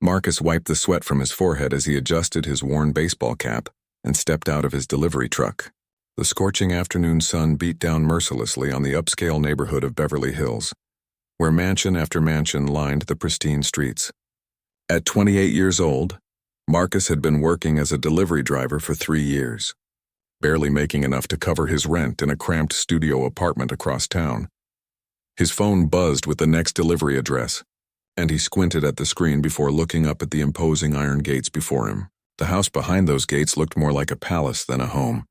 Marcus wiped the sweat from his forehead as he adjusted his worn baseball cap and stepped out of his delivery truck. The scorching afternoon sun beat down mercilessly on the upscale neighborhood of Beverly Hills, where mansion after mansion lined the pristine streets. At 28 years old, Marcus had been working as a delivery driver for 3 years, barely making enough to cover his rent in a cramped studio apartment across town. His phone buzzed with the next delivery address, and he squinted at the screen before looking up at the imposing iron gates before him. The house behind those gates looked more like a palace than a home,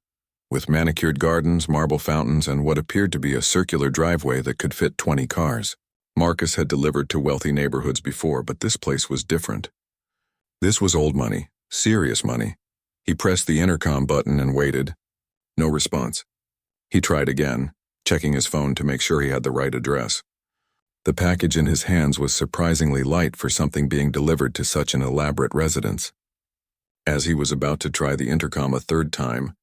with manicured gardens, marble fountains, and what appeared to be a circular driveway that could fit 20 cars. Marcus had delivered to wealthy neighborhoods before, but this place was different. This was old money, serious money. He pressed the intercom button and waited. No response. He tried again, checking his phone to make sure he had the right address. The package in his hands was surprisingly light for something being delivered to such an elaborate residence. As he was about to try the intercom a third time,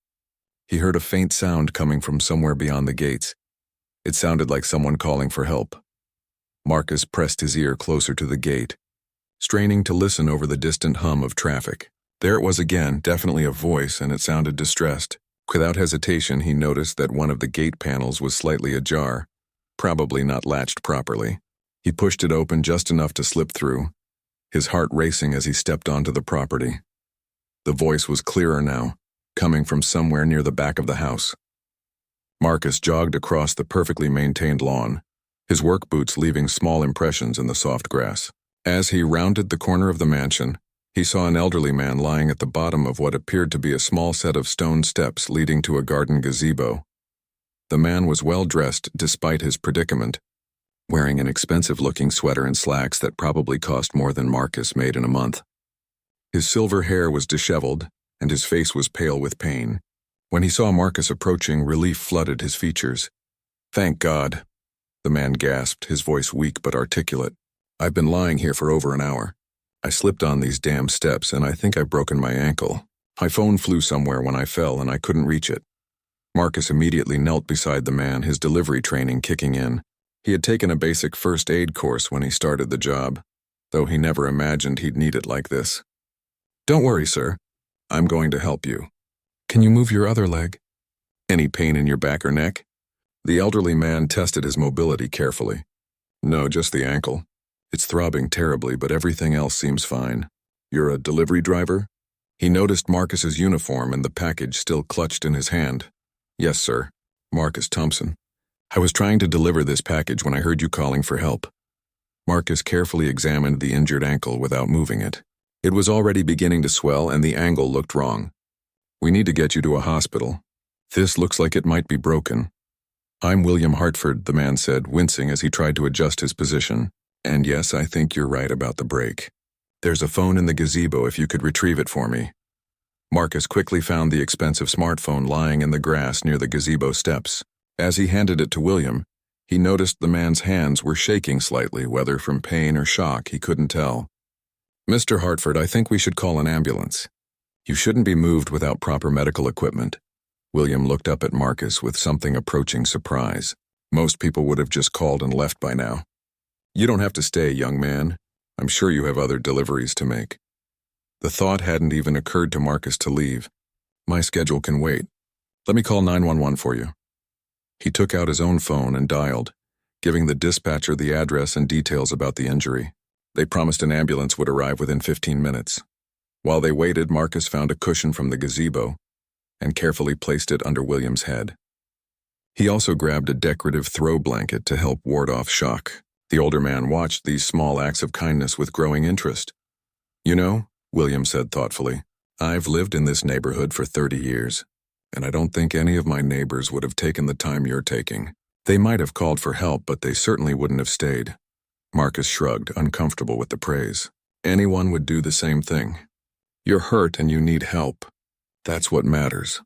he heard a faint sound coming from somewhere beyond the gates. It sounded like someone calling for help. Marcus pressed his ear closer to the gate, straining to listen over the distant hum of traffic. There it was again, definitely a voice, and it sounded distressed. Without hesitation, he noticed that one of the gate panels was slightly ajar, probably not latched properly. He pushed it open just enough to slip through, his heart racing as he stepped onto the property. The voice was clearer now, coming from somewhere near the back of the house. Marcus jogged across the perfectly maintained lawn, his work boots leaving small impressions in the soft grass. As he rounded the corner of the mansion, he saw an elderly man lying at the bottom of what appeared to be a small set of stone steps leading to a garden gazebo. The man was well dressed despite his predicament, wearing an expensive-looking sweater and slacks that probably cost more than Marcus made in a month. His silver hair was disheveled, and his face was pale with pain. When he saw Marcus approaching, relief flooded his features. "Thank God," the man gasped, his voice weak but articulate. "I've been lying here for over an hour. I slipped on these damn steps, and I think I've broken my ankle. My phone flew somewhere when I fell, and I couldn't reach it." Marcus immediately knelt beside the man, his delivery training kicking in. He had taken a basic first aid course when he started the job, though he never imagined he'd need it like this. "Don't worry, sir. I'm going to help you. Can you move your other leg? Any pain in your back or neck?" The elderly man tested his mobility carefully. "No, just the ankle. It's throbbing terribly, but everything else seems fine. You're a delivery driver?" He noticed Marcus's uniform and the package still clutched in his hand. "Yes, sir. Marcus Thompson. I was trying to deliver this package when I heard you calling for help." Marcus carefully examined the injured ankle without moving it. It was already beginning to swell and the angle looked wrong. "We need to get you to a hospital. This looks like it might be broken." "I'm William Hartford," the man said, wincing as he tried to adjust his position. "And yes, I think you're right about the break. There's a phone in the gazebo if you could retrieve it for me." Marcus quickly found the expensive smartphone lying in the grass near the gazebo steps. As he handed it to William, he noticed the man's hands were shaking slightly, whether from pain or shock, he couldn't tell. "Mr. Hartford, I think we should call an ambulance. You shouldn't be moved without proper medical equipment." William looked up at Marcus with something approaching surprise. Most people would have just called and left by now. "You don't have to stay, young man. I'm sure you have other deliveries to make." The thought hadn't even occurred to Marcus to leave. "My schedule can wait. Let me call 911 for you." He took out his own phone and dialed, giving the dispatcher the address and details about the injury. They promised an ambulance would arrive within 15 minutes. While they waited, Marcus found a cushion from the gazebo and carefully placed it under William's head. He also grabbed a decorative throw blanket to help ward off shock. The older man watched these small acts of kindness with growing interest. "You know," William said thoughtfully, "I've lived in this neighborhood for 30 years, and I don't think any of my neighbors would have taken the time you're taking. They might have called for help, but they certainly wouldn't have stayed." Marcus shrugged, uncomfortable with the praise. "Anyone would do the same thing. You're hurt and you need help. That's what matters."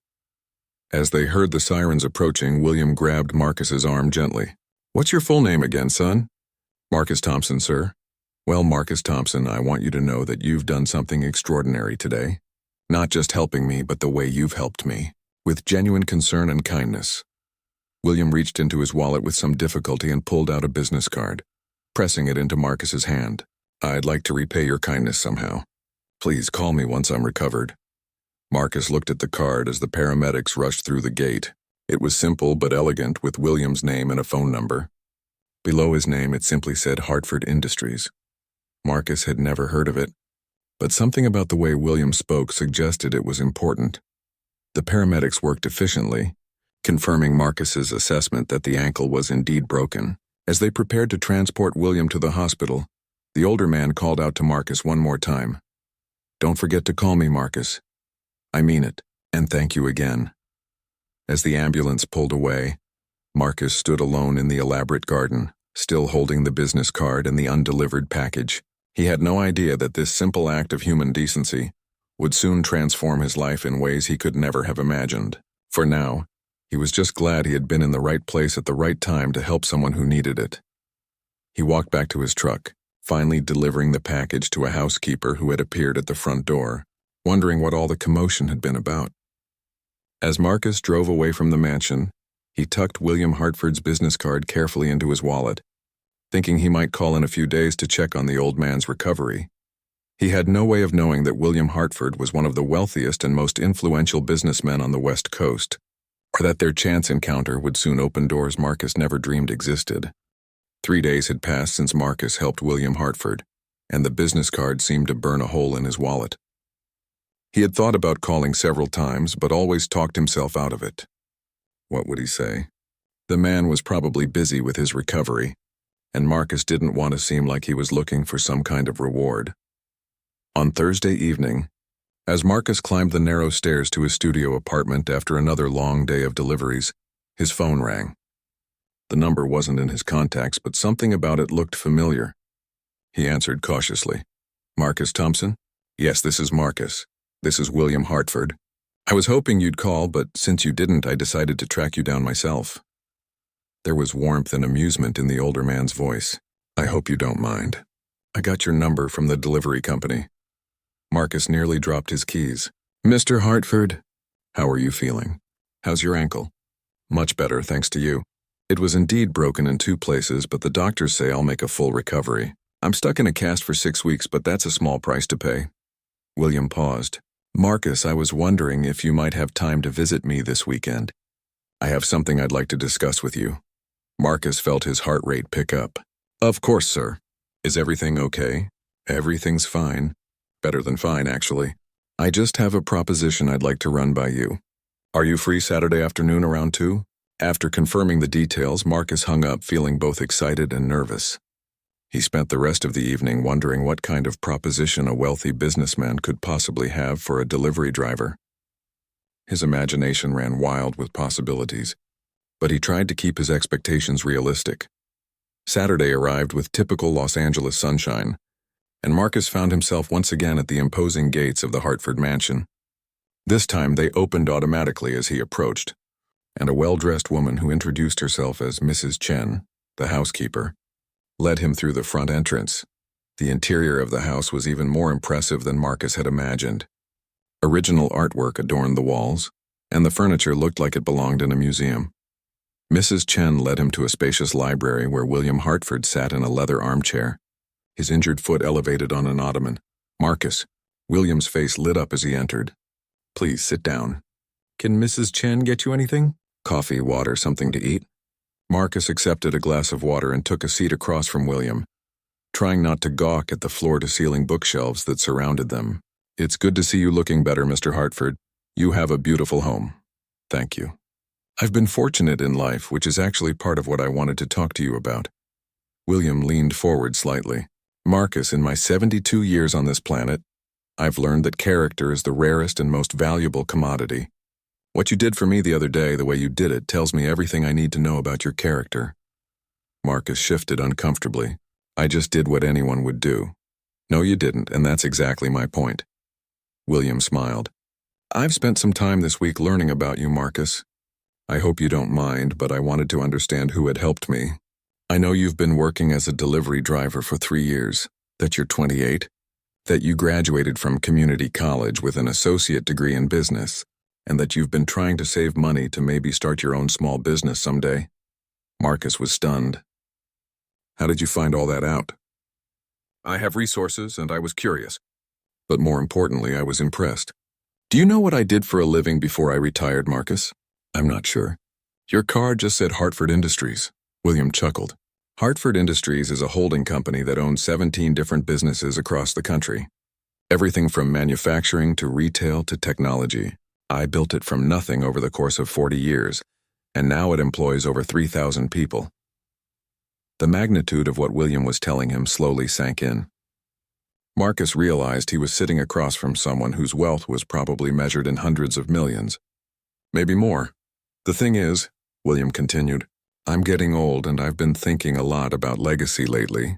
As they heard the sirens approaching, William grabbed Marcus's arm gently. "What's your full name again, son?" "Marcus Thompson, sir." "Well, Marcus Thompson, I want you to know that you've done something extraordinary today. Not just helping me, but the way you've helped me, with genuine concern and kindness." William reached into his wallet with some difficulty and pulled out a business card, pressing it into Marcus's hand. I'd like to repay your kindness somehow. Please call me once I'm recovered. Marcus looked at the card as the paramedics rushed through the gate. It was simple but elegant, with William's name and a phone number. Below his name it simply said Hartford Industries. Marcus had never heard of it, but something about the way William spoke suggested it was important. The paramedics worked efficiently, confirming Marcus's assessment that the ankle was indeed broken. As they prepared to transport William to the hospital, the older man called out to Marcus one more time. "Don't forget to call me, Marcus. I mean it, and thank you again." As the ambulance pulled away, Marcus stood alone in the elaborate garden, still holding the business card and the undelivered package. He had no idea that this simple act of human decency would soon transform his life in ways he could never have imagined. For now, he was just glad he had been in the right place at the right time to help someone who needed it. He walked back to his truck, finally delivering the package to a housekeeper who had appeared at the front door, wondering what all the commotion had been about. As Marcus drove away from the mansion, he tucked William Hartford's business card carefully into his wallet, thinking he might call in a few days to check on the old man's recovery. He had no way of knowing that William Hartford was one of the wealthiest and most influential businessmen on the West Coast, or that their chance encounter would soon open doors Marcus never dreamed existed. 3 days had passed since Marcus helped William Hartford, and the business card seemed to burn a hole in his wallet. He had thought about calling several times, but always talked himself out of it. What would he say? The man was probably busy with his recovery, and Marcus didn't want to seem like he was looking for some kind of reward. On Thursday evening, as Marcus climbed the narrow stairs to his studio apartment after another long day of deliveries, his phone rang. The number wasn't in his contacts, but something about it looked familiar. He answered cautiously. "Marcus Thompson?" "Yes, this is Marcus. This is William Hartford. I was hoping you'd call, but since you didn't, I decided to track you down myself." There was warmth and amusement in the older man's voice. "I hope you don't mind. I got your number from the delivery company." Marcus nearly dropped his keys. "Mr. Hartford, how are you feeling? How's your ankle?" "Much better, thanks to you. It was indeed broken in 2 places, but the doctors say I'll make a full recovery. I'm stuck in a cast for 6 weeks, but that's a small price to pay." William paused. "Marcus, I was wondering if you might have time to visit me this weekend. I have something I'd like to discuss with you." Marcus felt his heart rate pick up. "Of course, sir. Is everything okay?" "Everything's fine. Better than fine, actually. I just have a proposition I'd like to run by you. Are you free Saturday afternoon around 2? After confirming the details, Marcus hung up, feeling both excited and nervous. He spent the rest of the evening wondering what kind of proposition a wealthy businessman could possibly have for a delivery driver. His imagination ran wild with possibilities, but he tried to keep his expectations realistic. Saturday arrived with typical Los Angeles sunshine, and Marcus found himself once again at the imposing gates of the Hartford mansion. This time they opened automatically as he approached, and a well-dressed woman who introduced herself as Mrs. Chen, the housekeeper, led him through the front entrance. The interior of the house was even more impressive than Marcus had imagined. Original artwork adorned the walls, and the furniture looked like it belonged in a museum. Mrs. Chen led him to a spacious library where William Hartford sat in a leather armchair, his injured foot elevated on an ottoman. "Marcus." William's face lit up as he entered. "Please sit down. Can Mrs. Chen get you anything? Coffee, water, something to eat?" Marcus accepted a glass of water and took a seat across from William, trying not to gawk at the floor-to-ceiling bookshelves that surrounded them. "It's good to see you looking better, Mr. Hartford. You have a beautiful home." "Thank you. I've been fortunate in life, which is actually part of what I wanted to talk to you about." William leaned forward slightly. "Marcus, in my 72 years on this planet, I've learned that character is the rarest and most valuable commodity. What you did for me the other day, the way you did it, tells me everything I need to know about your character." Marcus shifted uncomfortably. "I just did what anyone would do." "No, you didn't, and that's exactly my point." William smiled. "I've spent some time this week learning about you, Marcus. I hope you don't mind, but I wanted to understand who had helped me. I know you've been working as a delivery driver for 3 years, that you're 28, that you graduated from community college with an associate degree in business, and that you've been trying to save money to maybe start your own small business someday." Marcus was stunned. "How did you find all that out?" I have resources, and I was curious. But more importantly, I was impressed. Do you know what I did for a living before I retired, Marcus? I'm not sure. Your card just said Hartford Industries. William chuckled. Hartford Industries is a holding company that owns 17 different businesses across the country. Everything from manufacturing to retail to technology. I built it from nothing over the course of 40 years, and now it employs over 3,000 people. The magnitude of what William was telling him slowly sank in. Marcus realized he was sitting across from someone whose wealth was probably measured in hundreds of millions. Maybe more. The thing is, William continued, I'm getting old and I've been thinking a lot about legacy lately.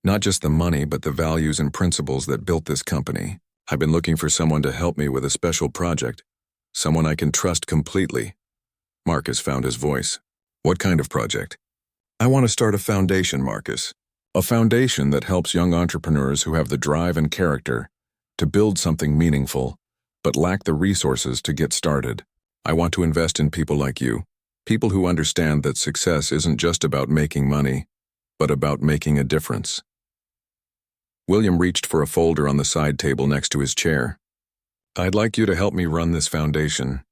Not just the money, but the values and principles that built this company. I've been looking for someone to help me with a special project, someone I can trust completely. Marcus found his voice. What kind of project? I want to start a foundation, Marcus. A foundation that helps young entrepreneurs who have the drive and character to build something meaningful, but lack the resources to get started. I want to invest in people like you, people who understand that success isn't just about making money, but about making a difference. William reached for a folder on the side table next to his chair. I'd like you to help me run this foundation.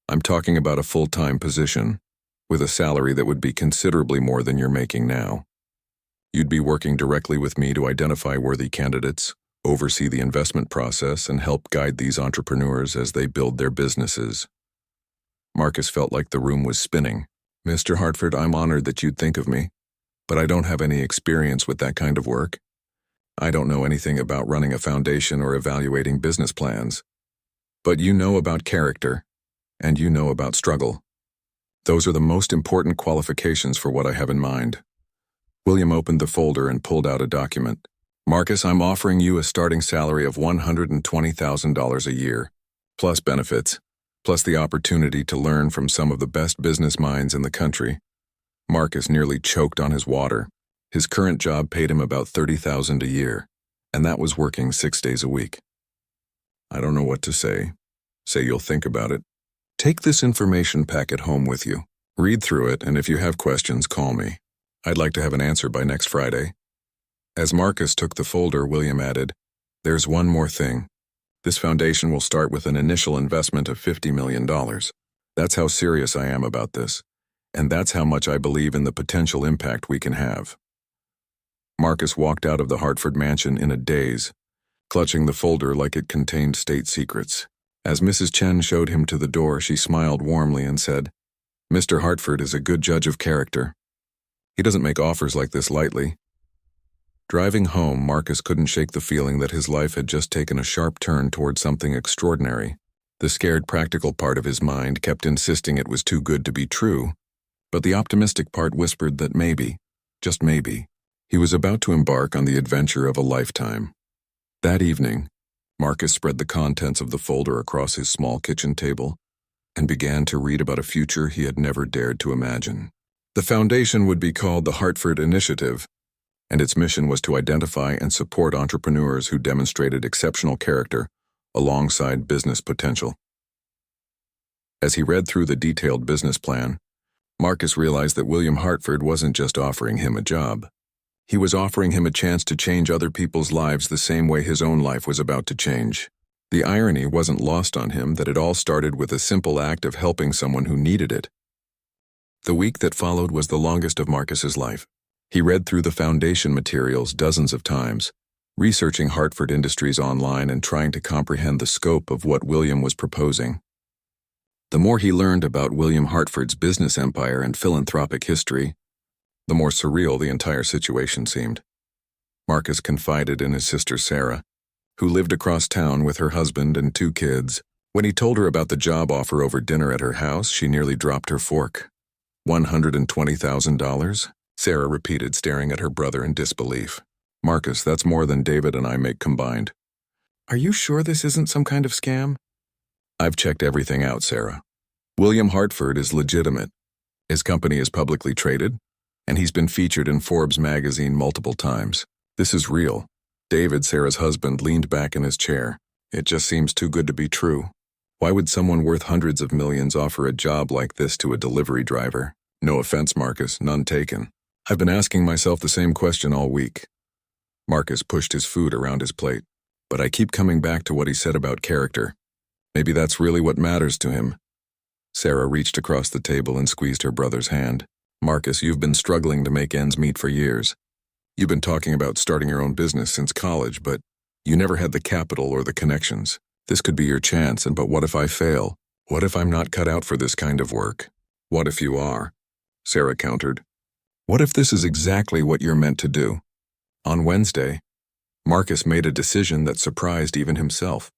I'm talking about a full-time position, with a salary that would be considerably more than you're making now. You'd be working directly with me to identify worthy candidates, oversee the investment process, and help guide these entrepreneurs as they build their businesses. Marcus felt like the room was spinning. Mr. Hartford, I'm honored that you'd think of me, but I don't have any experience with that kind of work. I don't know anything about running a foundation or evaluating business plans. But you know about character, and you know about struggle. Those are the most important qualifications for what I have in mind. William opened the folder and pulled out a document. Marcus, I'm offering you a starting salary of $120,000 a year, plus benefits, plus the opportunity to learn from some of the best business minds in the country. Marcus nearly choked on his water. His current job paid him about $30,000 a year, and that was working 6 days a week. I don't know what to say. Say you'll think about it. Take this information packet home with you. Read through it, and if you have questions, call me. I'd like to have an answer by next Friday. As Marcus took the folder, William added, There's one more thing. This foundation will start with an initial investment of $50 million. That's how serious I am about this, and that's how much I believe in the potential impact we can have. Marcus walked out of the Hartford mansion in a daze, clutching the folder like it contained state secrets. As Mrs. Chen showed him to the door, she smiled warmly and said, Mr. Hartford is a good judge of character. He doesn't make offers like this lightly. Driving home, Marcus couldn't shake the feeling that his life had just taken a sharp turn toward something extraordinary. The scared practical part of his mind kept insisting it was too good to be true, but the optimistic part whispered that maybe, just maybe, he was about to embark on the adventure of a lifetime. That evening, Marcus spread the contents of the folder across his small kitchen table and began to read about a future he had never dared to imagine. The foundation would be called the Hartford Initiative, and its mission was to identify and support entrepreneurs who demonstrated exceptional character alongside business potential. As he read through the detailed business plan, Marcus realized that William Hartford wasn't just offering him a job. He was offering him a chance to change other people's lives the same way his own life was about to change. The irony wasn't lost on him that it all started with a simple act of helping someone who needed it. The week that followed was the longest of Marcus's life. He read through the foundation materials dozens of times, researching Hartford Industries online and trying to comprehend the scope of what William was proposing. The more he learned about William Hartford's business empire and philanthropic history, the more surreal the entire situation seemed. Marcus confided in his sister Sarah, who lived across town with her husband and 2 kids. When he told her about the job offer over dinner at her house, she nearly dropped her fork. $120,000? Sarah repeated, staring at her brother in disbelief. Marcus, that's more than David and I make combined. Are you sure this isn't some kind of scam? I've checked everything out, Sarah. William Hartford is legitimate. His company is publicly traded, and he's been featured in Forbes magazine multiple times. This is real. David, Sarah's husband, leaned back in his chair. It just seems too good to be true. Why would someone worth hundreds of millions offer a job like this to a delivery driver? No offense, Marcus, none taken. I've been asking myself the same question all week. Marcus pushed his food around his plate. But I keep coming back to what he said about character. Maybe that's really what matters to him. Sarah reached across the table and squeezed her brother's hand. Marcus, you've been struggling to make ends meet for years. You've been talking about starting your own business since college, but you never had the capital or the connections. This could be your chance, but what if I fail? What if I'm not cut out for this kind of work? What if you are? Sarah countered. What if this is exactly what you're meant to do? On Wednesday, Marcus made a decision that surprised even himself.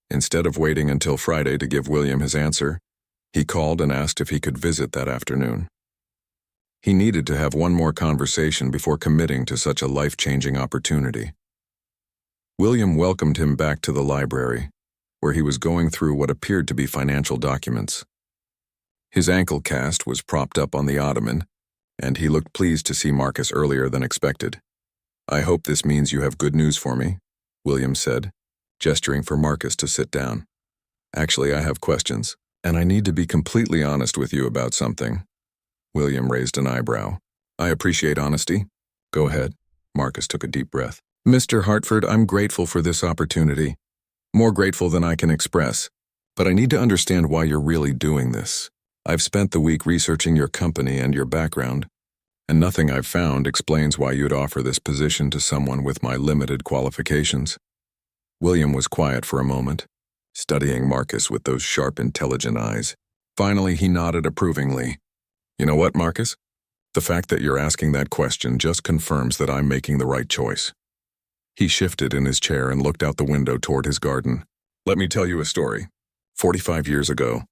Instead of waiting until Friday to give William his answer, he called and asked if he could visit that afternoon. He needed to have one more conversation before committing to such a life-changing opportunity. William welcomed him back to the library, where he was going through what appeared to be financial documents. His ankle cast was propped up on the ottoman, and he looked pleased to see Marcus earlier than expected. I hope this means you have good news for me, William said, gesturing for Marcus to sit down. Actually, I have questions, and I need to be completely honest with you about something. William raised an eyebrow. I appreciate honesty. Go ahead. Marcus took a deep breath. Mr. Hartford, I'm grateful for this opportunity. More grateful than I can express. But I need to understand why you're really doing this. I've spent the week researching your company and your background, and nothing I've found explains why you'd offer this position to someone with my limited qualifications. William was quiet for a moment, studying Marcus with those sharp, intelligent eyes. Finally, he nodded approvingly. You know what, Marcus? The fact that you're asking that question just confirms that I'm making the right choice. He shifted in his chair and looked out the window toward his garden. Let me tell you a story. 45 years ago,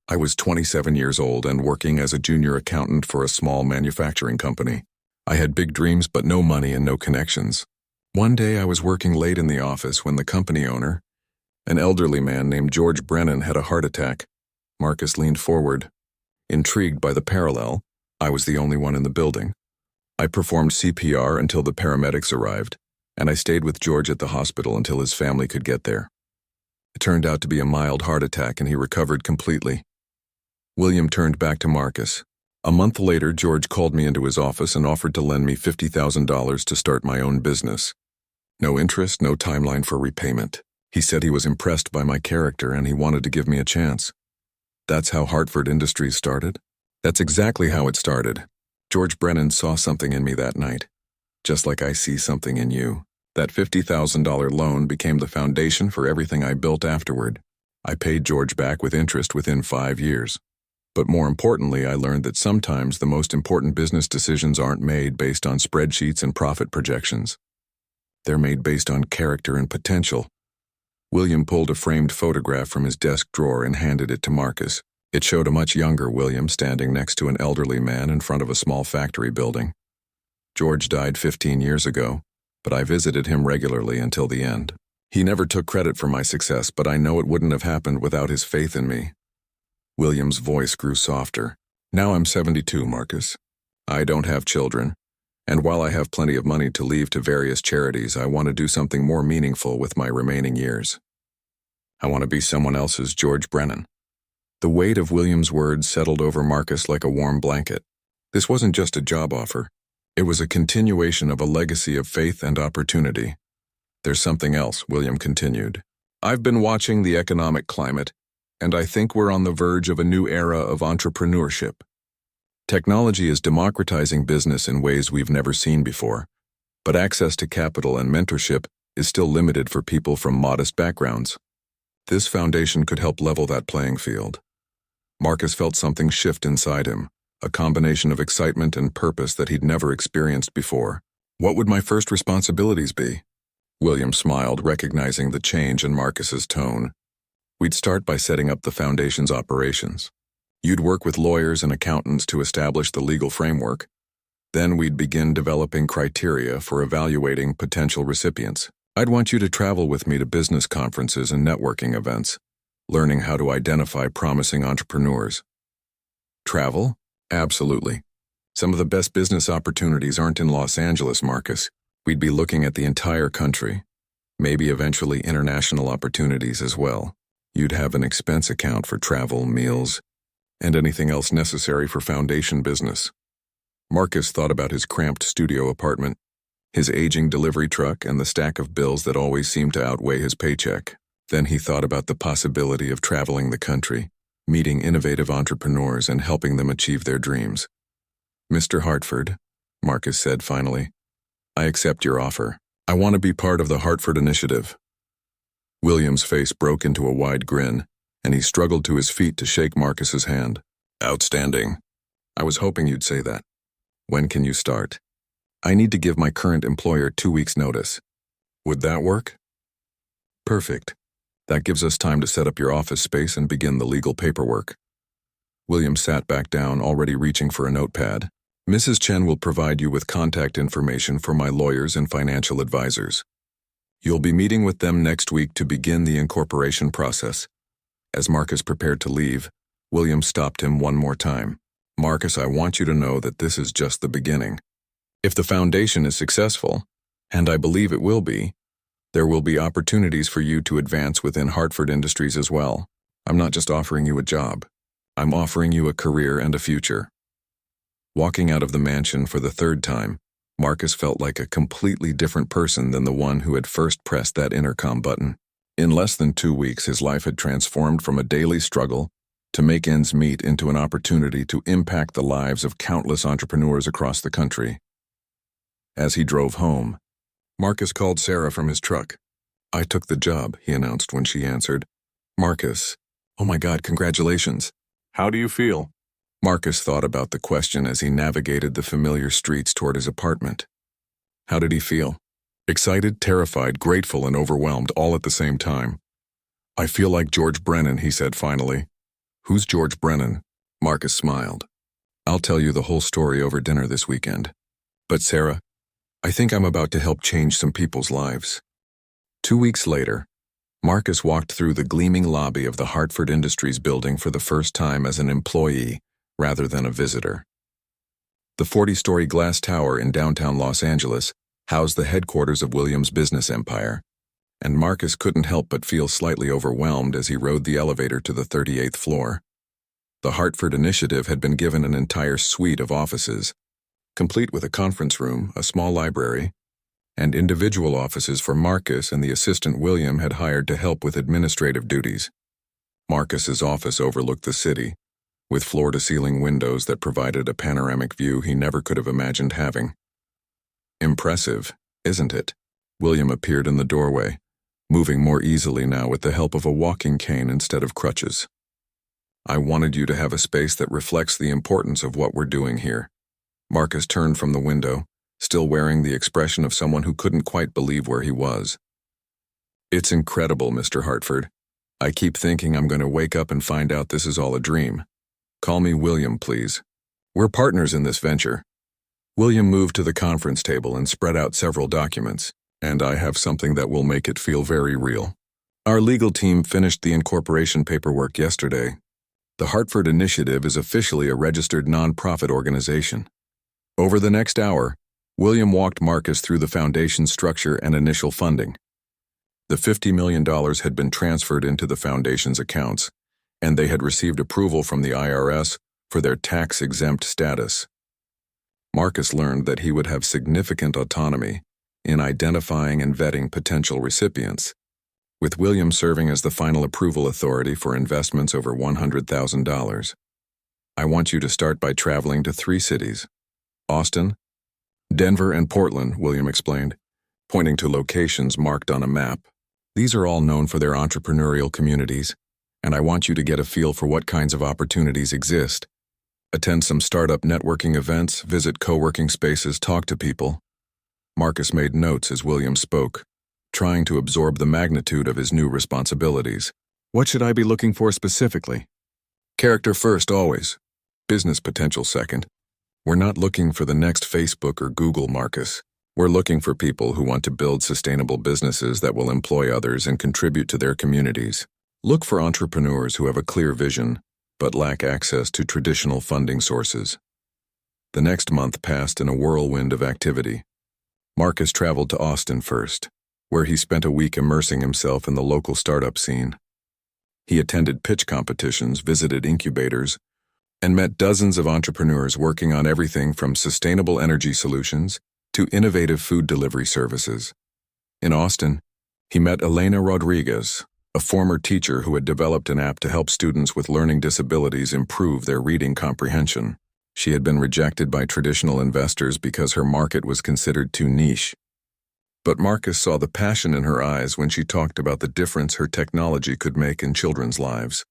I was 27 years old and working as a junior accountant for a small manufacturing company. I had big dreams but no money and no connections. One day I was working late in the office when the company owner, an elderly man named George Brennan, had a heart attack. Marcus leaned forward. Intrigued by the parallel, I was the only one in the building. I performed CPR until the paramedics arrived, and I stayed with George at the hospital until his family could get there. It turned out to be a mild heart attack and he recovered completely. William turned back to Marcus. A month later, George called me into his office and offered to lend me $50,000 to start my own business. No interest, no timeline for repayment. He said he was impressed by my character and he wanted to give me a chance. That's how Hartford Industries started? That's exactly how it started. George Brennan saw something in me that night. Just like I see something in you. That $50,000 loan became the foundation for everything I built afterward. I paid George back with interest within 5 years. But more importantly, I learned that sometimes the most important business decisions aren't made based on spreadsheets and profit projections. They're made based on character and potential. William pulled a framed photograph from his desk drawer and handed it to Marcus. It showed a much younger William standing next to an elderly man in front of a small factory building. George died 15 years ago, but I visited him regularly until the end. He never took credit for my success, but I know it wouldn't have happened without his faith in me. William's voice grew softer. Now I'm 72, Marcus. I don't have children, and while I have plenty of money to leave to various charities, I want to do something more meaningful with my remaining years. I want to be someone else's George Brennan. The weight of William's words settled over Marcus like a warm blanket. This wasn't just a job offer. It was a continuation of a legacy of faith and opportunity. There's something else, William continued. I've been watching the economic climate, and I think we're on the verge of a new era of entrepreneurship. Technology is democratizing business in ways we've never seen before, but access to capital and mentorship is still limited for people from modest backgrounds. This foundation could help level that playing field. Marcus felt something shift inside him, a combination of excitement and purpose that he'd never experienced before. What would my first responsibilities be? William smiled, recognizing the change in Marcus's tone. We'd start by setting up the foundation's operations. You'd work with lawyers and accountants to establish the legal framework. Then we'd begin developing criteria for evaluating potential recipients. I'd want you to travel with me to business conferences and networking events, learning how to identify promising entrepreneurs. Travel? Absolutely. Some of the best business opportunities aren't in Los Angeles, Marcus. We'd be looking at the entire country, maybe eventually international opportunities as well. You'd have an expense account for travel, meals, and anything else necessary for foundation business. Marcus thought about his cramped studio apartment. his aging delivery truck and the stack of bills that always seemed to outweigh his paycheck. Then he thought about the possibility of traveling the country, meeting innovative entrepreneurs and helping them achieve their dreams. "Mr. Hartford," Marcus said finally, "I accept your offer. I want to be part of the Hartford Initiative." William's face broke into a wide grin, and he struggled to his feet to shake Marcus's hand. "Outstanding. I was hoping you'd say that. When can you start?" "I need to give my current employer 2 weeks' notice." "Would that work?" "Perfect. That gives us time to set up your office space and begin the legal paperwork." William sat back down, already reaching for a notepad. "Mrs. Chen will provide you with contact information for my lawyers and financial advisors. You'll be meeting with them next week to begin the incorporation process." As Marcus prepared to leave, William stopped him one more time. "Marcus, I want you to know that this is just the beginning. If the foundation is successful, and I believe it will be, there will be opportunities for you to advance within Hartford Industries as well. I'm not just offering you a job. I'm offering you a career and a future." Walking out of the mansion for the third time, Marcus felt like a completely different person than the one who had first pressed that intercom button. In less than 2 weeks, his life had transformed from a daily struggle to make ends meet into an opportunity to impact the lives of countless entrepreneurs across the country. As he drove home, Marcus called Sarah from his truck. "I took the job," he announced when she answered. "Marcus, oh my God, congratulations. How do you feel?" Marcus thought about the question as he navigated the familiar streets toward his apartment. How did he feel? Excited, terrified, grateful, and overwhelmed all at the same time. "I feel like George Brennan," he said finally. "Who's George Brennan?" Marcus smiled. "I'll tell you the whole story over dinner this weekend. But Sarah, I think I'm about to help change some people's lives." 2 weeks later, Marcus walked through the gleaming lobby of the Hartford Industries building for the first time as an employee rather than a visitor. The 40-story glass tower in downtown Los Angeles housed the headquarters of William's business empire, and Marcus couldn't help but feel slightly overwhelmed as he rode the elevator to the 38th floor. The Hartford Initiative had been given an entire suite of offices, complete with a conference room, a small library, and individual offices for Marcus and the assistant William had hired to help with administrative duties. Marcus's office overlooked the city, with floor-to-ceiling windows that provided a panoramic view he never could have imagined having. "Impressive, isn't it?" William appeared in the doorway, moving more easily now with the help of a walking cane instead of crutches. "I wanted you to have a space that reflects the importance of what we're doing here." Marcus turned from the window, still wearing the expression of someone who couldn't quite believe where he was. "It's incredible, Mr. Hartford. I keep thinking I'm going to wake up and find out this is all a dream. Call me William, please. We're partners in this venture." William moved to the conference table and spread out several documents. "And I have something that will make it feel very real. Our legal team finished the incorporation paperwork yesterday. The Hartford Initiative is officially a registered nonprofit organization." Over the next hour, William walked Marcus through the foundation structure and initial funding. The $50 million had been transferred into the foundation's accounts, and they had received approval from the IRS for their tax-exempt status. Marcus learned that he would have significant autonomy in identifying and vetting potential recipients, with William serving as the final approval authority for investments over $100,000. "I want you to start by traveling to 3 cities: Austin, Denver, and Portland," William explained, pointing to locations marked on a map. "These are all known for their entrepreneurial communities, and I want you to get a feel for what kinds of opportunities exist. Attend some startup networking events, visit co-working spaces, talk to people." Marcus made notes as William spoke, trying to absorb the magnitude of his new responsibilities. "What should I be looking for specifically?" "Character first, always. Business potential second. We're not looking for the next Facebook or Google, Marcus. We're looking for people who want to build sustainable businesses that will employ others and contribute to their communities. Look for entrepreneurs who have a clear vision, but lack access to traditional funding sources." The next month passed in a whirlwind of activity. Marcus traveled to Austin first, where he spent a week immersing himself in the local startup scene. He attended pitch competitions, visited incubators, and met dozens of entrepreneurs working on everything from sustainable energy solutions to innovative food delivery services. In Austin, he met Elena Rodriguez, a former teacher who had developed an app to help students with learning disabilities improve their reading comprehension. She had been rejected by traditional investors because her market was considered too niche. But Marcus saw the passion in her eyes when she talked about the difference her technology could make in children's lives.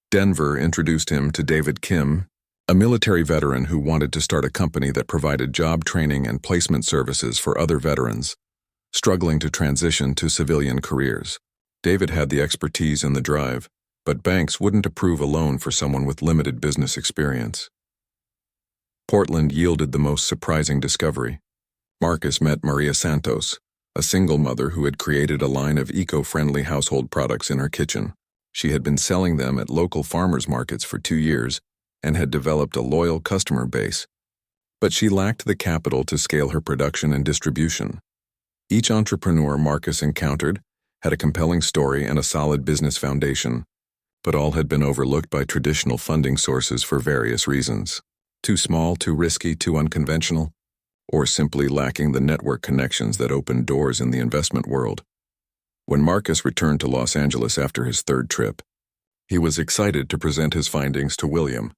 Denver introduced him to David Kim, a military veteran who wanted to start a company that provided job training and placement services for other veterans struggling to transition to civilian careers. David had the expertise and the drive, but banks wouldn't approve a loan for someone with limited business experience. Portland yielded the most surprising discovery. Marcus met Maria Santos, a single mother who had created a line of eco-friendly household products in her kitchen. She had been selling them at local farmers markets for 2 years and had developed a loyal customer base. But she lacked the capital to scale her production and distribution. Each entrepreneur Marcus encountered had a compelling story and a solid business foundation, but all had been overlooked by traditional funding sources for various reasons. Too small, too risky, too unconventional, or simply lacking the network connections that opened doors in the investment world. When Marcus returned to Los Angeles after his 3rd trip, he was excited to present his findings to William.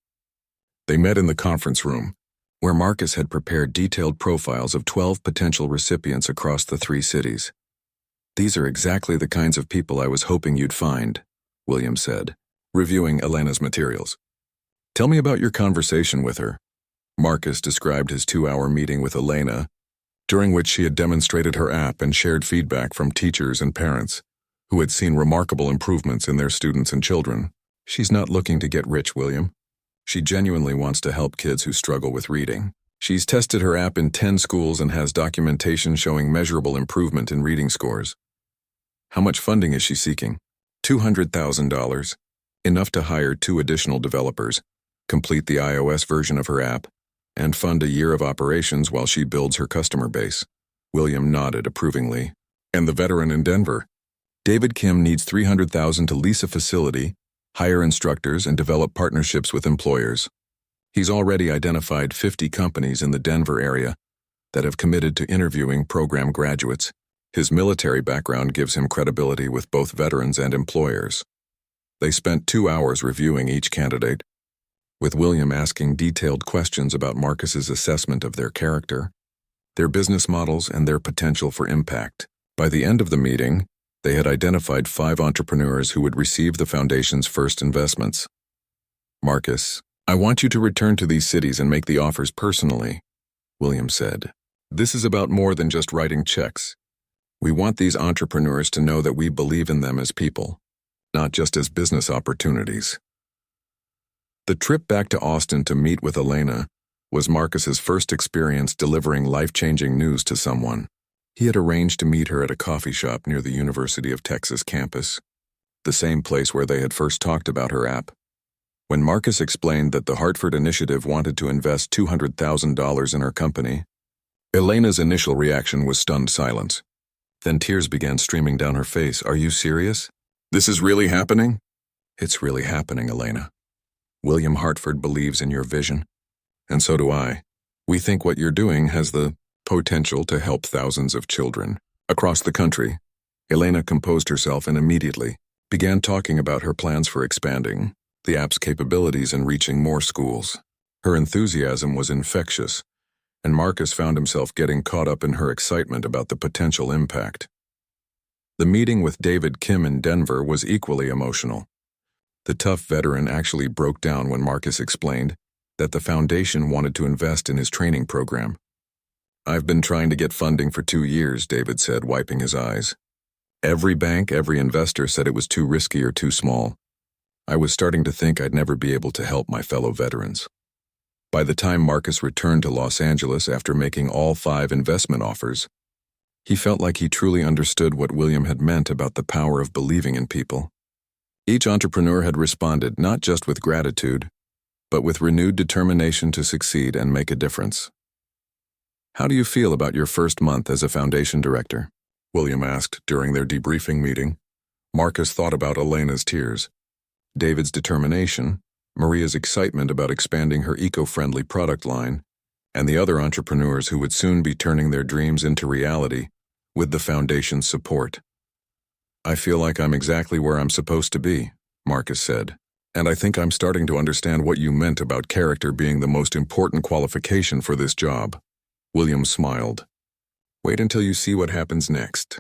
They met in the conference room, where Marcus had prepared detailed profiles of 12 potential recipients across the 3 cities. "These are exactly the kinds of people I was hoping you'd find," William said, reviewing Elena's materials. "Tell me about your conversation with her." Marcus described his 2-hour meeting with Elena, during which she had demonstrated her app and shared feedback from teachers and parents who had seen remarkable improvements in their students and children. "She's not looking to get rich, William. She genuinely wants to help kids who struggle with reading. She's tested her app in 10 schools and has documentation showing measurable improvement in reading scores." "How much funding is she seeking?" $200,000, enough to hire 2 additional developers, complete the iOS version of her app, and fund a year of operations while she builds her customer base. William nodded approvingly. "And the veteran in Denver? David Kim needs $300,000 to lease a facility, hire instructors, and develop partnerships with employers. He's already identified 50 companies in the Denver area that have committed to interviewing program graduates. His military background gives him credibility with both veterans and employers." They spent 2 hours reviewing each candidate, with William asking detailed questions about Marcus's assessment of their character, their business models, and their potential for impact. By the end of the meeting, they had identified 5 entrepreneurs who would receive the foundation's first investments. "Marcus, I want you to return to these cities and make the offers personally," William said. "This is about more than just writing checks. We want these entrepreneurs to know that we believe in them as people, not just as business opportunities." The trip back to Austin to meet with Elena was Marcus's first experience delivering life-changing news to someone. He had arranged to meet her at a coffee shop near the University of Texas campus, the same place where they had first talked about her app. When Marcus explained that the Hartford Initiative wanted to invest $200,000 in her company, Elena's initial reaction was stunned silence. Then tears began streaming down her face. "Are you serious? This is really happening?" "It's really happening, Elena. William Hartford believes in your vision, and so do I. We think what you're doing has the potential to help thousands of children across the country." Elena composed herself and immediately began talking about her plans for expanding the app's capabilities and reaching more schools. Her enthusiasm was infectious, and Marcus found himself getting caught up in her excitement about the potential impact. The meeting with David Kim in Denver was equally emotional. The tough veteran actually broke down when Marcus explained that the foundation wanted to invest in his training program. "I've been trying to get funding for 2 years, David said, wiping his eyes. "Every bank, every investor said it was too risky or too small. I was starting to think I'd never be able to help my fellow veterans." By the time Marcus returned to Los Angeles after making all 5 investment offers, he felt like he truly understood what William had meant about the power of believing in people. Each entrepreneur had responded not just with gratitude, but with renewed determination to succeed and make a difference. "How do you feel about your first month as a foundation director?" William asked during their debriefing meeting. Marcus thought about Elena's tears, David's determination, Maria's excitement about expanding her eco-friendly product line, and the other entrepreneurs who would soon be turning their dreams into reality with the foundation's support. "I feel like I'm exactly where I'm supposed to be," Marcus said, "and I think I'm starting to understand what you meant about character being the most important qualification for this job." William smiled. "Wait until you see what happens next.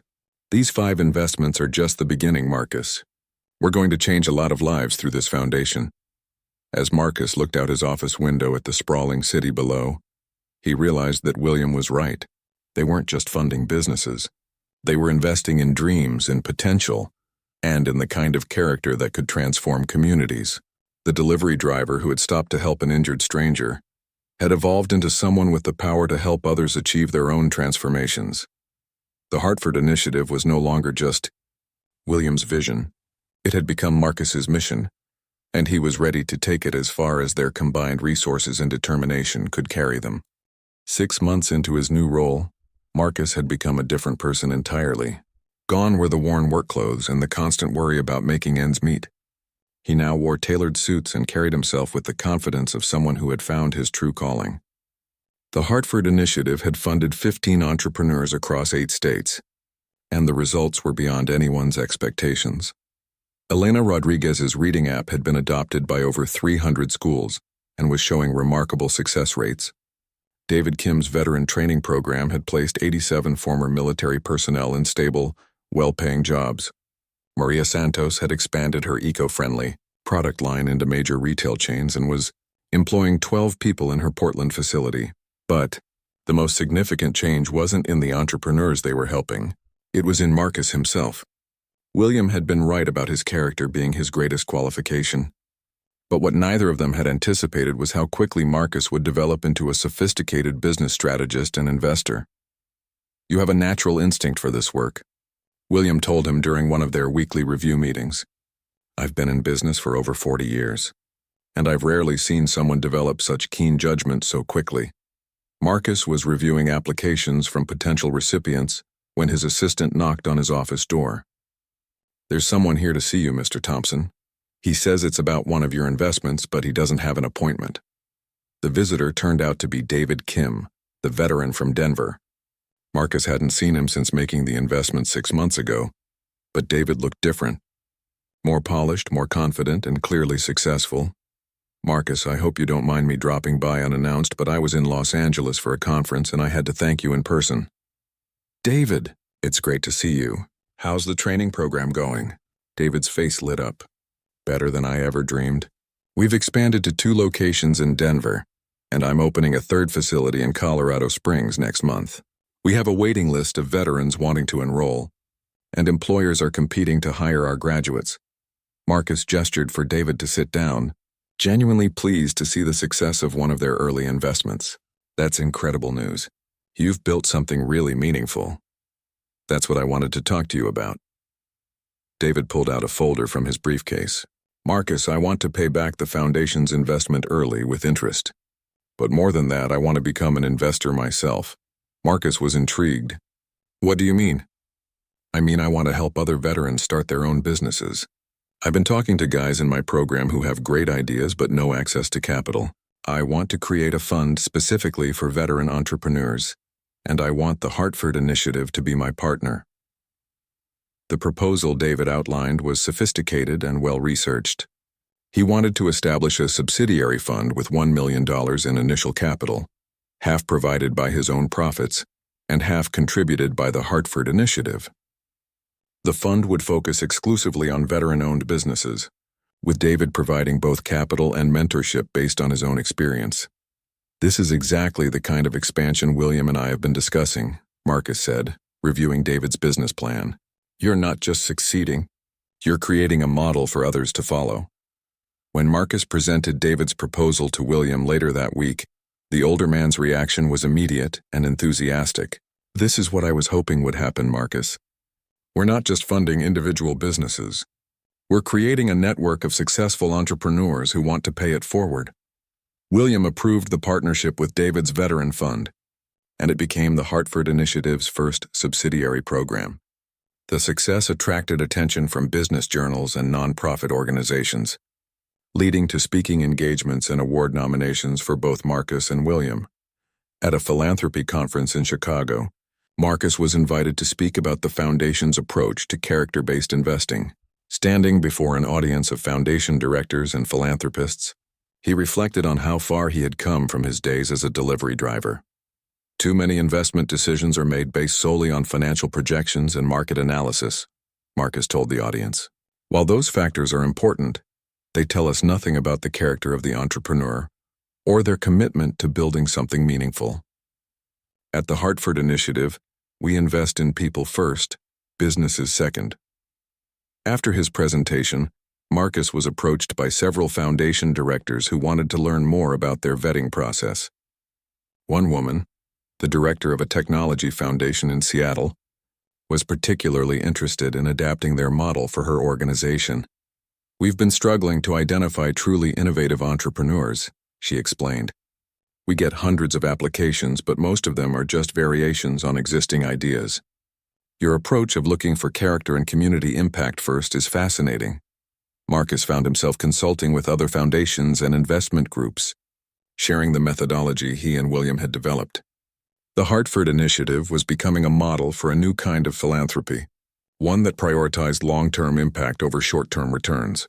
These 5 investments are just the beginning, Marcus. We're going to change a lot of lives through this foundation." As Marcus looked out his office window at the sprawling city below, he realized that William was right. They weren't just funding businesses. They were investing in dreams, in potential, and in the kind of character that could transform communities. The delivery driver who had stopped to help an injured stranger had evolved into someone with the power to help others achieve their own transformations. The Hartford Initiative was no longer just William's vision. It had become Marcus's mission, and he was ready to take it as far as their combined resources and determination could carry them. 6 months into his new role, Marcus had become a different person entirely. Gone were the worn work clothes and the constant worry about making ends meet. He now wore tailored suits and carried himself with the confidence of someone who had found his true calling. The Hartford Initiative had funded 15 entrepreneurs across 8 states, and the results were beyond anyone's expectations. Elena Rodriguez's reading app had been adopted by over 300 schools and was showing remarkable success rates. David Kim's veteran training program had placed 87 former military personnel in stable, well-paying jobs. Maria Santos had expanded her eco-friendly product line into major retail chains and was employing 12 people in her Portland facility. But the most significant change wasn't in the entrepreneurs they were helping. It was in Marcus himself. William had been right about his character being his greatest qualification. But what neither of them had anticipated was how quickly Marcus would develop into a sophisticated business strategist and investor. "You have a natural instinct for this work," William told him during one of their weekly review meetings. "I've been in business for over 40 years, and I've rarely seen someone develop such keen judgment so quickly." Marcus was reviewing applications from potential recipients when his assistant knocked on his office door. "There's someone here to see you, Mr. Thompson. He says it's about one of your investments, but he doesn't have an appointment." The visitor turned out to be David Kim, the veteran from Denver. Marcus hadn't seen him since making the investment 6 months ago, but David looked different. More polished, more confident, and clearly successful. "Marcus, I hope you don't mind me dropping by unannounced, but I was in Los Angeles for a conference and I had to thank you in person." "David, it's great to see you. How's the training program going?" David's face lit up. "Better than I ever dreamed. We've expanded to 2 locations in Denver, and I'm opening a 3rd facility in Colorado Springs next month. We have a waiting list of veterans wanting to enroll, and employers are competing to hire our graduates." Marcus gestured for David to sit down, genuinely pleased to see the success of one of their early investments. "That's incredible news. You've built something really meaningful. That's what I wanted to talk to you about." David pulled out a folder from his briefcase. "Marcus, I want to pay back the foundation's investment early with interest. But more than that, I want to become an investor myself." Marcus was intrigued. "What do you mean?" "I mean, I want to help other veterans start their own businesses. I've been talking to guys in my program who have great ideas but no access to capital. I want to create a fund specifically for veteran entrepreneurs, and I want the Hartford Initiative to be my partner." The proposal David outlined was sophisticated and well-researched. He wanted to establish a subsidiary fund with $1 million in initial capital, half provided by his own profits, and half contributed by the Hartford Initiative. The fund would focus exclusively on veteran-owned businesses, with David providing both capital and mentorship based on his own experience. "This is exactly the kind of expansion William and I have been discussing," Marcus said, reviewing David's business plan. "You're not just succeeding, you're creating a model for others to follow." When Marcus presented David's proposal to William later that week, the older man's reaction was immediate and enthusiastic. "This is what I was hoping would happen, Marcus. We're not just funding individual businesses. We're creating a network of successful entrepreneurs who want to pay it forward." William approved the partnership with David's Veteran Fund, and it became the Hartford Initiative's first subsidiary program. The success attracted attention from business journals and nonprofit organizations, leading to speaking engagements and award nominations for both Marcus and William. At a philanthropy conference in Chicago, Marcus was invited to speak about the Foundation's approach to character-based investing. Standing before an audience of Foundation directors and philanthropists, he reflected on how far he had come from his days as a delivery driver. Too many investment decisions are made based solely on financial projections and market analysis, Marcus told the audience. While those factors are important, they tell us nothing about the character of the entrepreneur or their commitment to building something meaningful. At the Hartford Initiative, we invest in people first, businesses second. After his presentation, Marcus was approached by several Foundation directors who wanted to learn more about their vetting process. One woman, the director of a technology foundation in Seattle, was particularly interested in adapting their model for her organization. "We've been struggling to identify truly innovative entrepreneurs," she explained. "We get hundreds of applications, but most of them are just variations on existing ideas. Your approach of looking for character and community impact first is fascinating." Marcus found himself consulting with other foundations and investment groups, sharing the methodology he and William had developed. The Hartford Initiative was becoming a model for a new kind of philanthropy, one that prioritized long-term impact over short-term returns.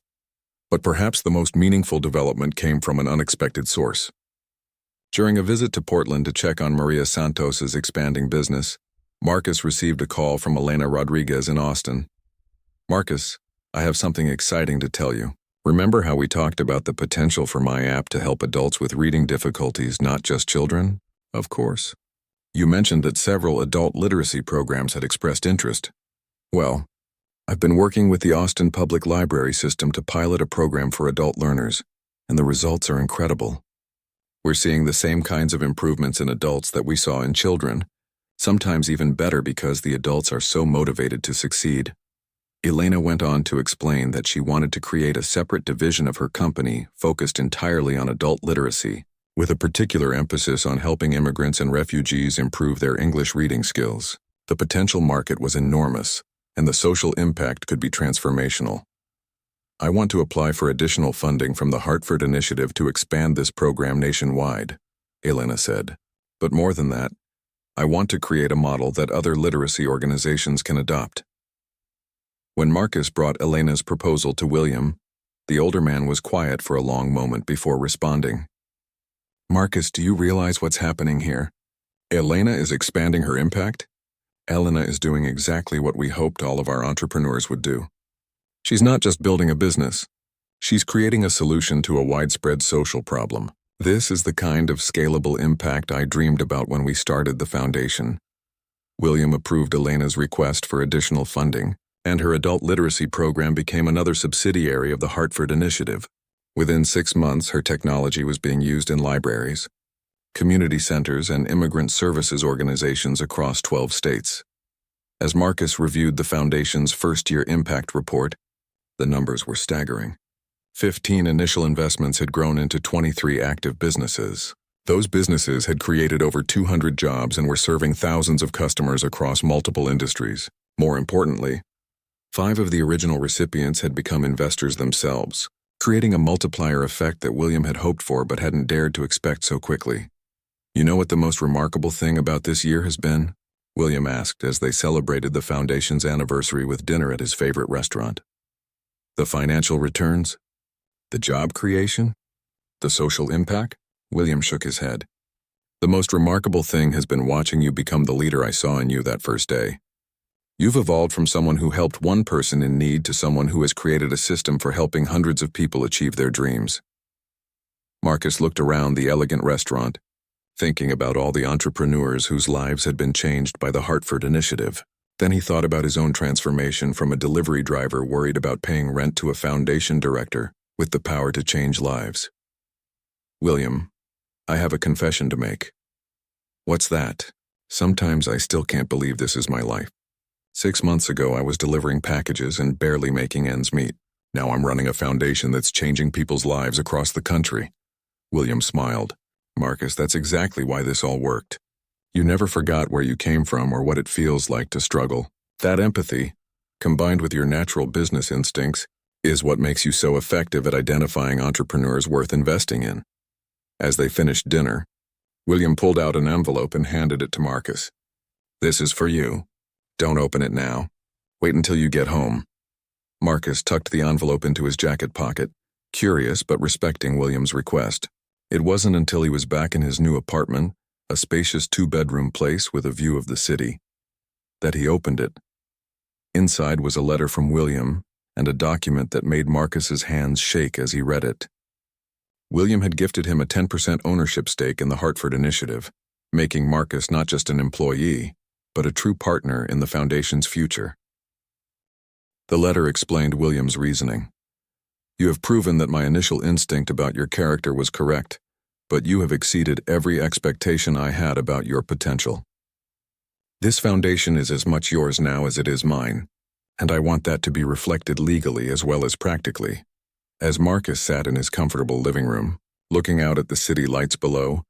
But perhaps the most meaningful development came from an unexpected source. During a visit to Portland to check on Maria Santos's expanding business, Marcus received a call from Elena Rodriguez in Austin. "Marcus, I have something exciting to tell you. Remember how we talked about the potential for my app to help adults with reading difficulties, not just children? Of course. You mentioned that several adult literacy programs had expressed interest. Well, I've been working with the Austin Public Library system to pilot a program for adult learners, and the results are incredible. We're seeing the same kinds of improvements in adults that we saw in children, sometimes even better because the adults are so motivated to succeed." Elena went on to explain that she wanted to create a separate division of her company focused entirely on adult literacy, with a particular emphasis on helping immigrants and refugees improve their English reading skills. The potential market was enormous, and the social impact could be transformational. "I want to apply for additional funding from the Hartford Initiative to expand this program nationwide," Elena said. "But more than that, I want to create a model that other literacy organizations can adopt." When Marcus brought Elena's proposal to William, the older man was quiet for a long moment before responding. "Marcus, do you realize what's happening here? Elena is expanding her impact. Elena is doing exactly what we hoped all of our entrepreneurs would do. She's not just building a business. She's creating a solution to a widespread social problem. This is the kind of scalable impact I dreamed about when we started the foundation." William approved Elena's request for additional funding, and her adult literacy program became another subsidiary of the Hartford Initiative. Within 6 months, her technology was being used in libraries, community centers, and immigrant services organizations across 12 states. As Marcus reviewed the Foundation's first-year impact report, the numbers were staggering. 15 initial investments had grown into 23 active businesses. Those businesses had created over 200 jobs and were serving thousands of customers across multiple industries. More importantly, 5 of the original recipients had become investors themselves, creating a multiplier effect that William had hoped for but hadn't dared to expect so quickly. "You know what the most remarkable thing about this year has been?" William asked as they celebrated the Foundation's anniversary with dinner at his favorite restaurant. "The financial returns? The job creation? The social impact?" William shook his head. "The most remarkable thing has been watching you become the leader I saw in you that first day. You've evolved from someone who helped one person in need to someone who has created a system for helping hundreds of people achieve their dreams." Marcus looked around the elegant restaurant, thinking about all the entrepreneurs whose lives had been changed by the Hartford Initiative. Then he thought about his own transformation from a delivery driver worried about paying rent to a foundation director with the power to change lives. "William, I have a confession to make." "What's that?" "Sometimes I still can't believe this is my life. 6 months ago, I was delivering packages and barely making ends meet. Now I'm running a foundation that's changing people's lives across the country." William smiled. "Marcus, that's exactly why this all worked. You never forgot where you came from or what it feels like to struggle. That empathy, combined with your natural business instincts, is what makes you so effective at identifying entrepreneurs worth investing in." As they finished dinner, William pulled out an envelope and handed it to Marcus. "This is for you. Don't open it now. Wait until you get home." Marcus tucked the envelope into his jacket pocket, curious but respecting William's request. It wasn't until he was back in his new apartment, a spacious two-bedroom place with a view of the city, that he opened it. Inside was a letter from William and a document that made Marcus's hands shake as he read it. William had gifted him a 10% ownership stake in the Hartford Initiative, making Marcus not just an employee, but a true partner in the foundation's future. The letter explained William's reasoning. "You have proven that my initial instinct about your character was correct, but you have exceeded every expectation I had about your potential. This foundation is as much yours now as it is mine, and I want that to be reflected legally as well as practically." As Marcus sat in his comfortable living room, looking out at the city lights below,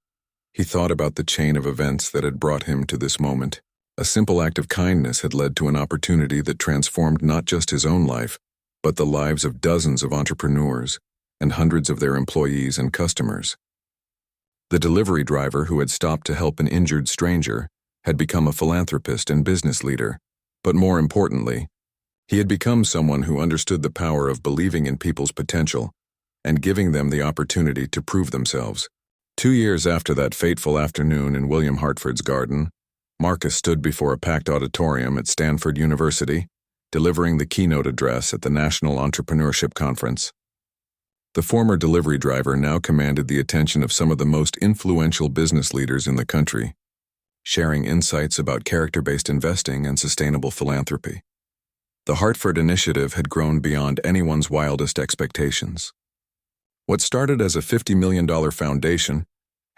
he thought about the chain of events that had brought him to this moment. A simple act of kindness had led to an opportunity that transformed not just his own life, but the lives of dozens of entrepreneurs and hundreds of their employees and customers. The delivery driver who had stopped to help an injured stranger had become a philanthropist and business leader, but more importantly, he had become someone who understood the power of believing in people's potential and giving them the opportunity to prove themselves. 2 years after that fateful afternoon in William Hartford's garden, Marcus stood before a packed auditorium at Stanford University, delivering the keynote address at the National Entrepreneurship Conference. The former delivery driver now commanded the attention of some of the most influential business leaders in the country, sharing insights about character-based investing and sustainable philanthropy. The Hartford Initiative had grown beyond anyone's wildest expectations. What started as a $50 million foundation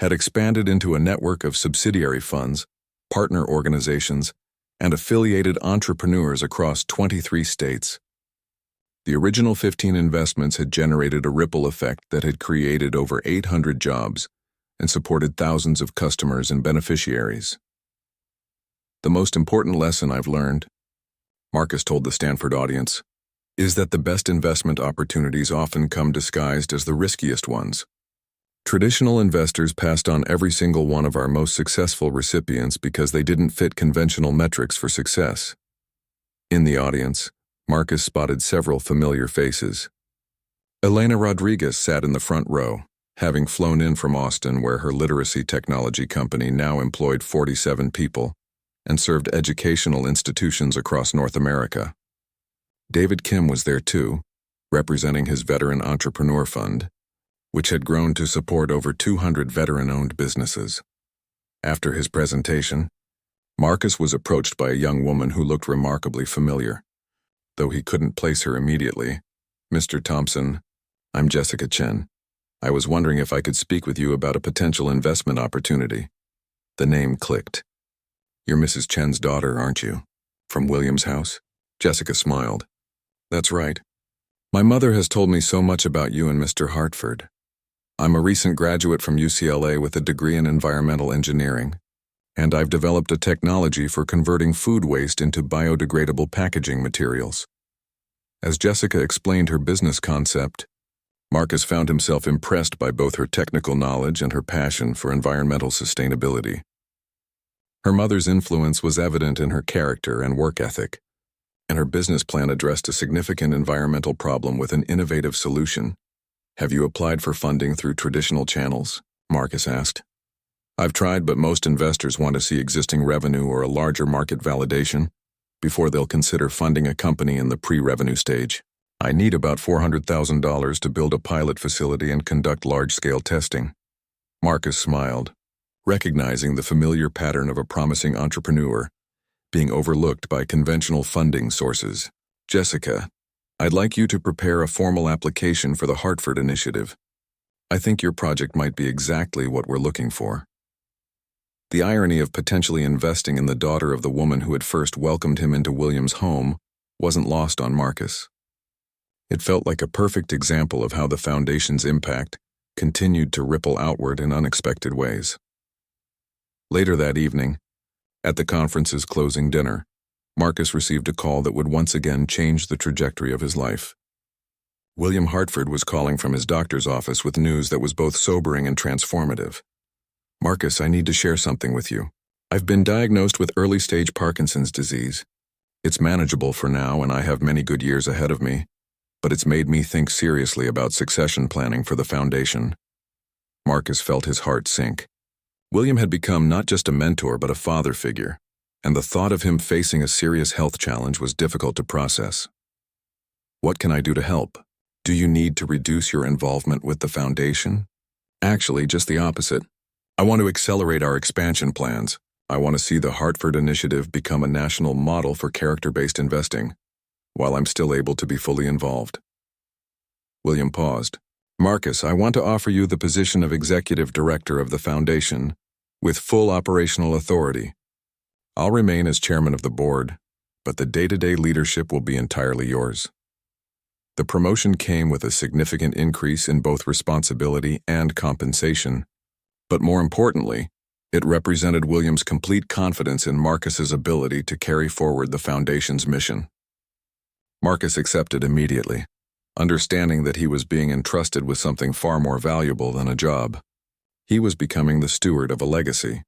had expanded into a network of subsidiary funds, partner organizations, and affiliated entrepreneurs across 23 states. The original 15 investments had generated a ripple effect that had created over 800 jobs and supported thousands of customers and beneficiaries. "The most important lesson I've learned," Marcus told the Stanford audience, "is that the best investment opportunities often come disguised as the riskiest ones. Traditional investors passed on every single one of our most successful recipients because they didn't fit conventional metrics for success." In the audience, Marcus spotted several familiar faces. Elena Rodriguez sat in the front row, having flown in from Austin, where her literacy technology company now employed 47 people and served educational institutions across North America. David Kim was there too, representing his Veteran Entrepreneur Fund, which had grown to support over 200 veteran-owned businesses. After his presentation, Marcus was approached by a young woman who looked remarkably familiar. Though he couldn't place her immediately, "Mr. Thompson, I'm Jessica Chen. I was wondering if I could speak with you about a potential investment opportunity." The name clicked. "You're Mrs. Chen's daughter, aren't you? From William's house?" Jessica smiled. "That's right. My mother has told me so much about you and Mr. Hartford. I'm a recent graduate from UCLA with a degree in environmental engineering, and I've developed a technology for converting food waste into biodegradable packaging materials." As Jessica explained her business concept, Marcus found himself impressed by both her technical knowledge and her passion for environmental sustainability. Her mother's influence was evident in her character and work ethic, and her business plan addressed a significant environmental problem with an innovative solution. "Have you applied for funding through traditional channels?" Marcus asked. "I've tried, but most investors want to see existing revenue or a larger market validation before they'll consider funding a company in the pre-revenue stage. I need about $400,000 to build a pilot facility and conduct large-scale testing." Marcus smiled, recognizing the familiar pattern of a promising entrepreneur being overlooked by conventional funding sources. "Jessica, I'd like you to prepare a formal application for the Hartford Initiative. I think your project might be exactly what we're looking for." The irony of potentially investing in the daughter of the woman who had first welcomed him into William's home wasn't lost on Marcus. It felt like a perfect example of how the foundation's impact continued to ripple outward in unexpected ways. Later that evening, at the conference's closing dinner, Marcus received a call that would once again change the trajectory of his life. William Hartford was calling from his doctor's office with news that was both sobering and transformative. Marcus, I need to share something with you. I've been diagnosed with early-stage Parkinson's disease. It's manageable for now, and I have many good years ahead of me, but it's made me think seriously about succession planning for the foundation. Marcus felt his heart sink. William had become not just a mentor but a father figure, and the thought of him facing a serious health challenge was difficult to process. What can I do to help? Do you need to reduce your involvement with the foundation? Actually, just the opposite. I want to accelerate our expansion plans. I want to see the Hartford Initiative become a national model for character-based investing, while I'm still able to be fully involved. William paused. Marcus, I want to offer you the position of Executive Director of the Foundation, with full operational authority. I'll remain as Chairman of the Board, but the day-to-day leadership will be entirely yours. The promotion came with a significant increase in both responsibility and compensation, but more importantly, it represented William's complete confidence in Marcus's ability to carry forward the Foundation's mission. Marcus accepted immediately, understanding that he was being entrusted with something far more valuable than a job. He was becoming the steward of a legacy.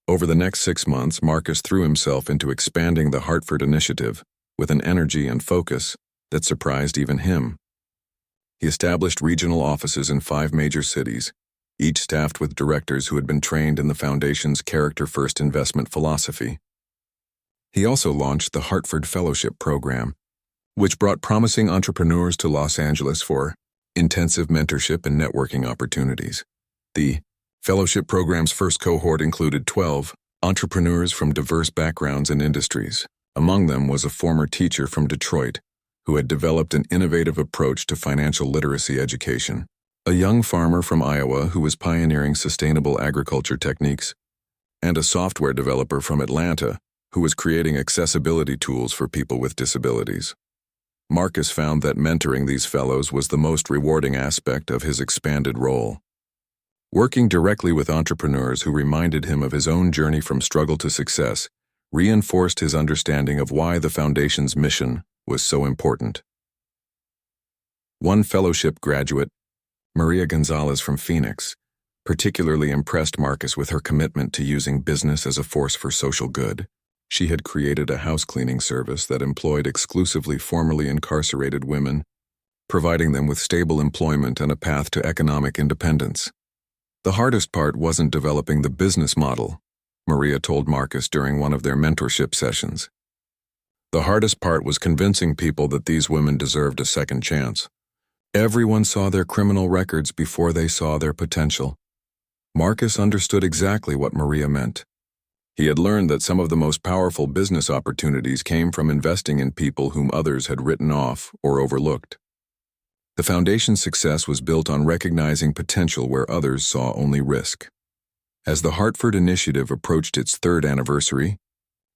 Over the next 6 months, Marcus threw himself into expanding the Hartford Initiative with an energy and focus that surprised even him. He established regional offices in 5 major cities, each staffed with directors who had been trained in the Foundation's character-first investment philosophy. He also launched the Hartford Fellowship Program, which brought promising entrepreneurs to Los Angeles for intensive mentorship and networking opportunities. The Fellowship Program's first cohort included 12 entrepreneurs from diverse backgrounds and industries. Among them was a former teacher from Detroit who had developed an innovative approach to financial literacy education, a young farmer from Iowa who was pioneering sustainable agriculture techniques, and a software developer from Atlanta who was creating accessibility tools for people with disabilities. Marcus found that mentoring these fellows was the most rewarding aspect of his expanded role. Working directly with entrepreneurs who reminded him of his own journey from struggle to success reinforced his understanding of why the Foundation's mission was so important. One fellowship graduate, Maria Gonzalez from Phoenix, particularly impressed Marcus with her commitment to using business as a force for social good. She had created a house cleaning service that employed exclusively formerly incarcerated women, providing them with stable employment and a path to economic independence. The hardest part wasn't developing the business model, Maria told Marcus during one of their mentorship sessions. The hardest part was convincing people that these women deserved a second chance. Everyone saw their criminal records before they saw their potential. Marcus understood exactly what Maria meant. He had learned that some of the most powerful business opportunities came from investing in people whom others had written off or overlooked. The Foundation's success was built on recognizing potential where others saw only risk. As the Hartford Initiative approached its 3rd anniversary,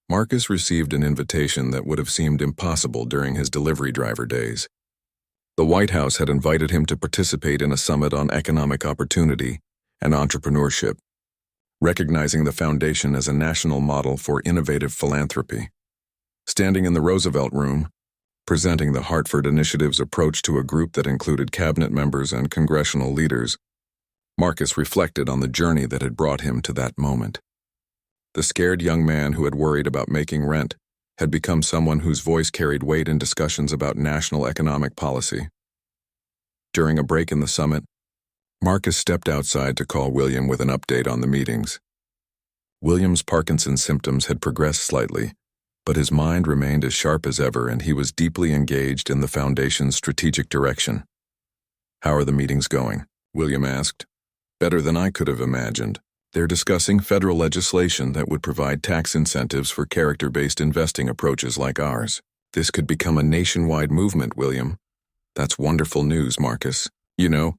Marcus received an invitation that would have seemed impossible during his delivery driver days. The White House had invited him to participate in a summit on economic opportunity and entrepreneurship, recognizing the Foundation as a national model for innovative philanthropy. Standing in the Roosevelt Room, presenting the Hartford Initiative's approach to a group that included cabinet members and congressional leaders, Marcus reflected on the journey that had brought him to that moment. The scared young man who had worried about making rent had become someone whose voice carried weight in discussions about national economic policy. During a break in the summit, Marcus stepped outside to call William with an update on the meetings. William's Parkinson's symptoms had progressed slightly, but his mind remained as sharp as ever, and he was deeply engaged in the Foundation's strategic direction. "How are the meetings going?" William asked. "Better than I could have imagined. They're discussing federal legislation that would provide tax incentives for character-based investing approaches like ours. This could become a nationwide movement, William." "That's wonderful news, Marcus. You know,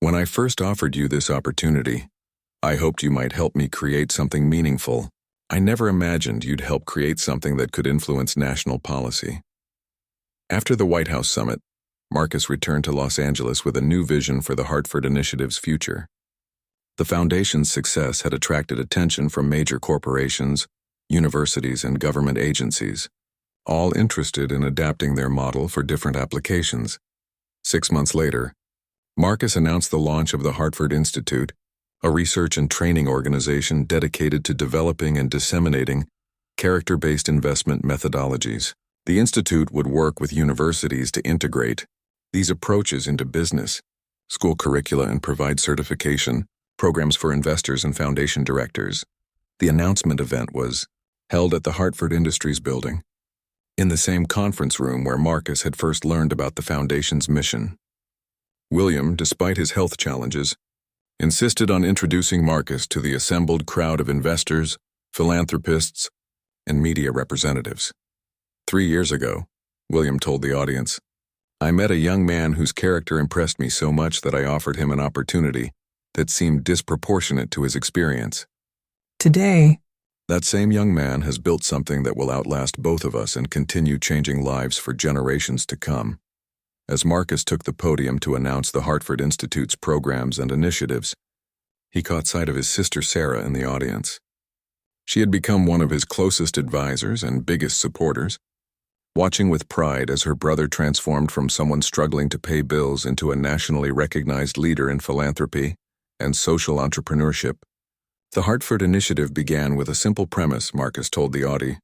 when I first offered you this opportunity, I hoped you might help me create something meaningful. I never imagined you'd help create something that could influence national policy." After the White House summit, Marcus returned to Los Angeles with a new vision for the Hartford Initiative's future. The Foundation's success had attracted attention from major corporations, universities, and government agencies, all interested in adapting their model for different applications. 6 months later, Marcus announced the launch of the Hartford Institute, a research and training organization dedicated to developing and disseminating character-based investment methodologies. The institute would work with universities to integrate these approaches into business, school curricula, and provide certification programs for investors and foundation directors. The announcement event was held at the Hartford Industries building, in the same conference room where Marcus had first learned about the foundation's mission. William, despite his health challenges, insisted on introducing Marcus to the assembled crowd of investors, philanthropists, and media representatives. 3 years ago, William told the audience, I met a young man whose character impressed me so much that I offered him an opportunity that seemed disproportionate to his experience. Today, that same young man has built something that will outlast both of us and continue changing lives for generations to come. As Marcus took the podium to announce the Hartford Institute's programs and initiatives, he caught sight of his sister Sarah in the audience. She had become one of his closest advisors and biggest supporters, watching with pride as her brother transformed from someone struggling to pay bills into a nationally recognized leader in philanthropy and social entrepreneurship. The Hartford Initiative began with a simple premise, Marcus told the Audi.